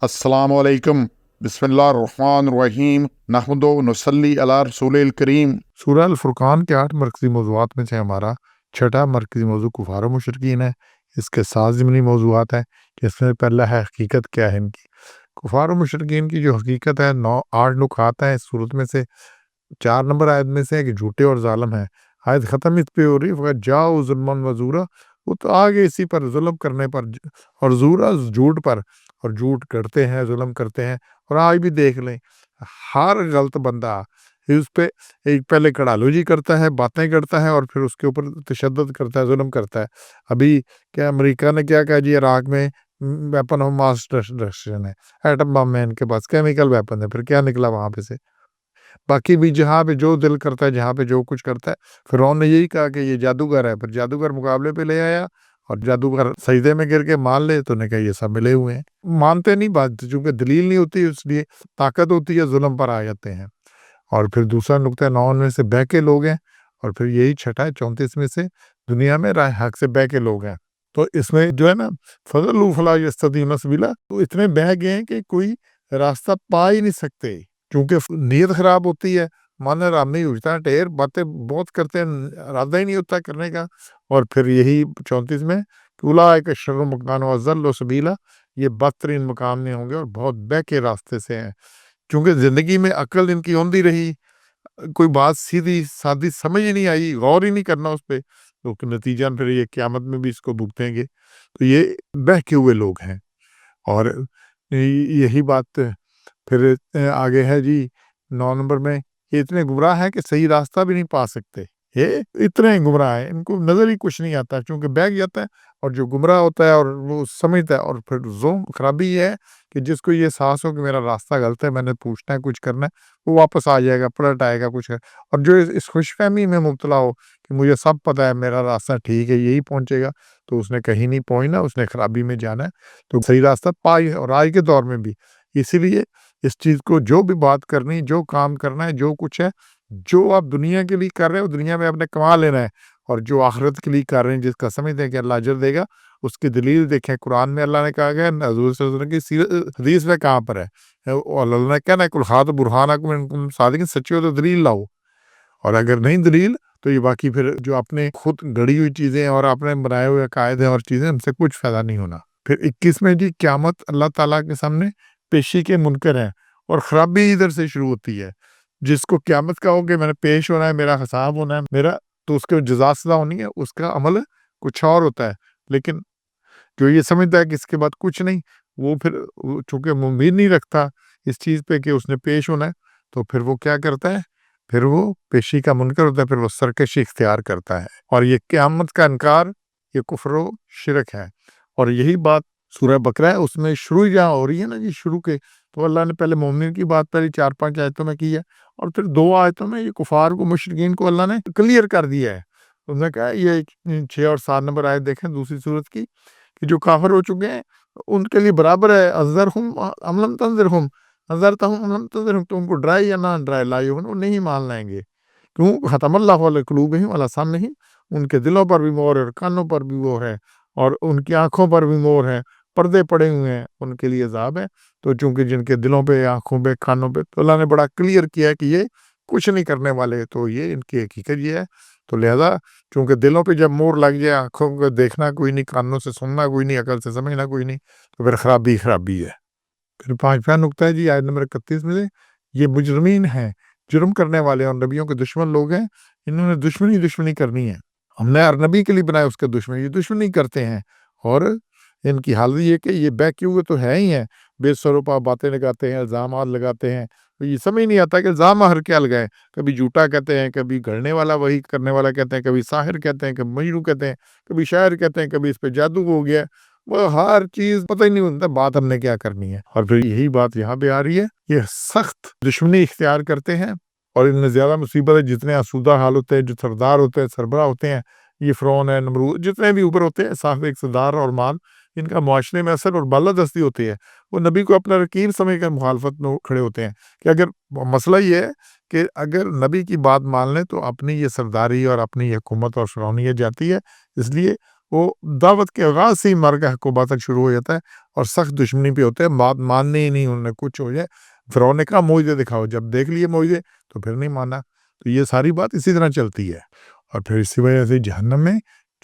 अस्सलामु अलैकुम, बिस्मिल्लाहिर्रहमानिर्रहीम, नहमदु व नुसल्ली अला रसूलिल करीम। सूरह अल फुरकान के 8 मरकज़ी मौज़ूआत में से हमारा छठा मरकज़ी मौज़ू कुफ़ार व मुशरिकीन है। इसके 7 ज़िमनी मौज़ूआत हैं, जिसमें पहला है हकीकत क्या है इनकी। कुफ़ार व मुशरिकीन की जो हकीकत है 8 नुकात हैं इस सूरत में से। 4 नंबर आयत में से है कि झूठे और ज़ालिम हैं। आयत ख़त्म इस पे हो रही फ़क़द जाओ ज़ुल्मन व ज़ूरा, वो तो आगे इसी पर ज़ुल्म करने पर और ज़ूरा झूठ पर, और झूठ करते हैं, ज़ुल्म करते हैं। और आज भी देख लें, हर गलत बंदा उस पे एक पहले कड़ालूजी करता है, बातें करता है और फिर उसके ऊपर तशद्दुद करता है, ज़ुल्म करता है। अभी क्या अमेरिका ने क्या कहा जी, इराक में वेपन ऑफ मास डिस्ट्रक्शन है, एटम बम है इनके पास, केमिकल वेपन है। फिर क्या निकला वहाँ पे से? बाकी भी जहाँ पे जो दिल करता है, जहाँ पे जो कुछ करता है, फ़िरौन ने यही कहा कि ये जादूगर है, फिर जादूगर मुकाबले पे ले आया और जादूगर सजदे में गिर के मान ले, तो उन्होंने कहा ये सब मिले हुए हैं। मानते नहीं बात, चूँकि दलील नहीं होती, इसलिए ताकत होती है, ज़ुल्म पर आ जाते हैं। और फिर दूसरा नुक्ता 9 में से बहके लोग हैं, और फिर यही छठा है 34 में से दुनिया में राह हक से बहके लोग हैं। तो इसमें जो है ना, फ़ज़लु फ़ला यस्ततीऊन सबीला, तो इतने बह गए हैं कि कोई रास्ता पा ही नहीं सकते, क्योंकि नीयत ख़राब होती है, मन हरामी उठता है ढेर, बातें बहुत करते हैं, इरादा ही नहीं होता करने का। और फिर यही 34 में उलाइका शर्रुम मकान व अज़ल्लु सबीला, ये बदतरीन मकाम में होंगे और बहुत बहके रास्ते से हैं। क्योंकि ज़िंदगी में अक्ल इनकी औंधी रही, कोई बात सीधी-सादी समझ ही नहीं आई, गौर ही नहीं करना उस पे, तो नतीजा फिर ये क़यामत में भी इसको भुगतेंगे। तो ये बहके हुए लोग हैं। और यही बात फिर आगे है जी 9 नंबर में, ये इतने गुमराह हैं कि सही रास्ता भी नहीं पा सकते। ये इतने गुमराह हैं, इनको नज़र ही कुछ नहीं आता, क्योंकि बहक जाता है। और जो गुमराह होता है और वो समझता है, और फिर खराबी ये है कि जिसको ये एहसास हो कि मेरा रास्ता गलत है, मैंने पूछना है, कुछ करना है, वो वापस आ जाएगा, पलट आएगा कुछ है। और जो इस खुशफ़हमी में मुब्तला हो कि मुझे सब पता है, मेरा रास्ता ठीक है, यही पहुँचेगा, तो उसने कहीं नहीं पहुँचना, उसने खराबी में जाना है। तो सही रास्ता पाई, और आज के दौर में भी। इसीलिए इस चीज़ को, जो भी बात करनी, जो काम करना है, जो कुछ है, जो आप दुनिया के लिए कर रहे हो, दुनिया में आपने कमा लेना है, और जो आखिरत के लिए कर रहे हैं, जिसका समझते हैं कि अल्लाह अजर देगा, उसकी दलील देखें। कुरान में अल्लाह ने कहा गया, हज़ूर सल्लल्लाहु अलैहि वसल्लम की हदीस में कहाँ पर है, और अल्लाह ने कहना है, कुल हातु बुरहानकुम इन कुंतुम सादिकीन, सच्चे हो तो दलील लाओ। और अगर नहीं दलील, तो ये बाकी फिर जो आपने खुद गढ़ी हुई चीज़ें हैं और आपने बनाए हुए कायदे और चीज़ें, उनसे कुछ फ़ायदा नहीं होना। फिर 21 में जी, क़यामत अल्लाह ताला के सामने पेशी के मुनकर हैं, और ख़राबी इधर से शुरू होती है। जिसको क़यामत का हो कि मैंने पेश होना है, मेरा हिसाब होना है, मेरा, तो उसके जज़ा सज़ा होनी है, उसका अमल कुछ और होता है। लेकिन जो ये समझता है कि इसके बाद कुछ नहीं, वो फिर चूँकि उम्मीद नहीं रखता इस चीज़ पे कि उसने पेश होना है, तो फिर वो क्या करता है, फिर वो पेशी का मुनकर होता है, फिर वो सरकशी इख्तियार करता है। और ये क़यामत का इनकार, ये कुफ्र व शिरक है। और यही बात सूरह बकरा है, उसमें शुरू ही जहाँ हो रही है ना जी, शुरू के, तो अल्लाह ने पहले मोमिन की बात पहले 4-5 आयतों में की है, और फिर 2 आयतों में ये कुफ़ार को, मुशरिकीन को अल्लाह ने क्लियर कर दिया है। उन्होंने कहा, ये 6 और 7 नंबर आयत देखें दूसरी सूरत की, कि जो काफ़िर हो चुके हैं, उनके लिए बराबर है, अज़रहुम अम लम तंज़िरहुम, अज़रतहुम अम लम तंज़िरहुम, तो उनको डराए या ना डराए, ला युमिनून, वो नहीं मान लाएँगे। क्यों? ख़तमल्लाहु अला क़ुलूबिहिम व अला समइहिम, उनके दिलों पर भी मोहर है और कानों पर भी मोहर है, और उनकी आँखों पर भी मोहर है, पर्दे पड़े हुए हैं, उनके लिए अज़ाब है। तो चूँकि जिनके दिलों पे, आँखों पे, कानों पे, तो अल्लाह ने बड़ा क्लियर किया है कि ये कुछ नहीं करने वाले, तो ये इनकी हकीकत ये है। तो लिहाज़ा चूँकि दिलों पे जब मोहर लग जाए, आँखों को देखना कोई नहीं, कानों से सुनना कोई नहीं, अकल से समझना कोई नहीं, तो फिर खराबी है। फिर 5वां नुक्ता है जी, आयत नंबर 31 में से, ये मुजरिमीन हैं, जुर्म करने वाले और नबियों के दुश्मन लोग हैं, इन्होंने दुश्मनी करनी है। हमने हर नबी के लिए बनाया उसके दुश्मन, ये दुश्मनी करते हैं। और इनकी हालत ये कि ये बहके हुए तो है ही हैं, बेसरोपा बातें लगाते हैं, इल्ज़ामात लगाते हैं, तो ये समझ नहीं आता कि इल्ज़ाम हर क्या लगाएँ। कभी झूठा कहते हैं, कभी गढ़ने वाला वही करने वाला कहते हैं, कभी साहिर कहते हैं, कभी मजनू कहते हैं, कभी शायर कहते हैं, कभी इस पे जादू हो गया। वो हर चीज़ पता ही नहीं होता बात हमने क्या करनी है। और फिर यही बात यहाँ पे आ रही है, ये सख्त दुश्मनी इख्तियार करते हैं, और इनमें ज़्यादा मुसीबत है जितने आसूदा हाल होते हैं, जो सरदार होते हैं, सरबराह होते हैं, ये फ़िरौन है, नमरूद, जितने भी ऊपर होते हैं, साहिब इक़्तिदार और माल, इनका मुआशरे में असर और बालादस्ती होती है। वो नबी को अपना रकीब समझ कर मुखालफत में खड़े होते हैं, कि अगर मसला ये है कि अगर नबी की बात मान लें, तो अपनी ये सरदारी और अपनी ये हुकूमत और फ़िरौनियत जाती है। इसलिए وہ دعوت کے آغاز سے ہی مرگ حق و باطل شروع ہو جاتا ہے اور سخت دشمنی پہ ہوتے ہیں، بات ماننے ہی نہیں، انہوں نے کچھ ہو جائے۔ فرعون نے کہا معجزے دکھاؤ، جب دیکھ لیے معجزے تو پھر نہیں مانا۔ تو یہ ساری بات اسی طرح چلتی ہے، اور پھر اسی وجہ سے جہنم میں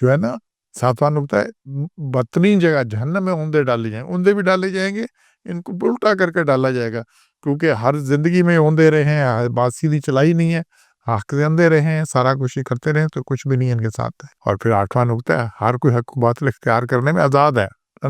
جو ہے نا، ساتواں نقطہ ہے، بدترین جگہ جہنم میں اوندے ڈالے جائیں، اوندے بھی ڈالے جائیں گے، ان کو الٹا کر کے ڈالا جائے گا، کیونکہ ہر زندگی میں اوندے رہے ہیں، بات سیدھی چلائی نہیں ہے، حق سے اندھے رہے ہیں، سارا کچھ ہی کرتے رہے تو کچھ بھی نہیں ان کے ساتھ ہے۔ اور پھر آٹھواں نقطہ ہے، ہر کوئی حق و باطل اختیار کرنے میں آزاد ہے۔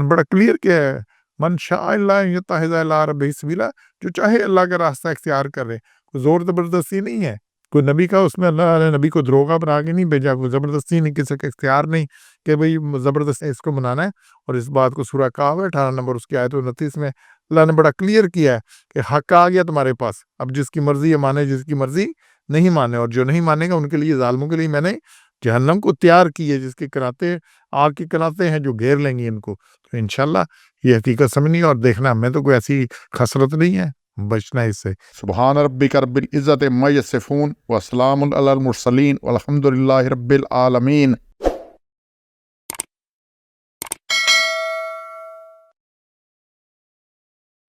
بڑا کلیئر کیا ہے، من شاء اللہ یتخذ الی ربہ سبیلا، جو چاہے اللہ کا راستہ اختیار کرے، کوئی زور زبردستی نہیں ہے، کوئی نبی کا اس میں اللہ نے نبی کو دروغہ بنا کے نہیں بھیجا، کوئی زبردستی نہیں، کسی کا اختیار نہیں کہ بھئی زبردستی اس کو منانا ہے۔ اور اس بات کو سورہ کہف 18 نمبر اس کی آیت 29 میں اللہ نے بڑا کلیئر کیا ہے کہ حق آ گیا تمہارے پاس، اب جس کی مرضی ہے مانے، جس کی مرضی نہیں مانے، اور جو نہیں مانے گا ان کے لیے، ظالموں کے لیے میں نے جہنم کو تیار کی ہے، جس کے کناتے آگ کی کناتے ہیں جو گھیر لیں گی ان کو۔ تو انشاءاللہ یہ حقیقت سمجھنی اور دیکھنا، ہمیں تو کوئی ایسی خسرت نہیں ہے، بچنا ہے اس سے۔ سبحان ربک رب العزت عما یصفون وسلام علی المرسلین والحمد للہ رب العالمین۔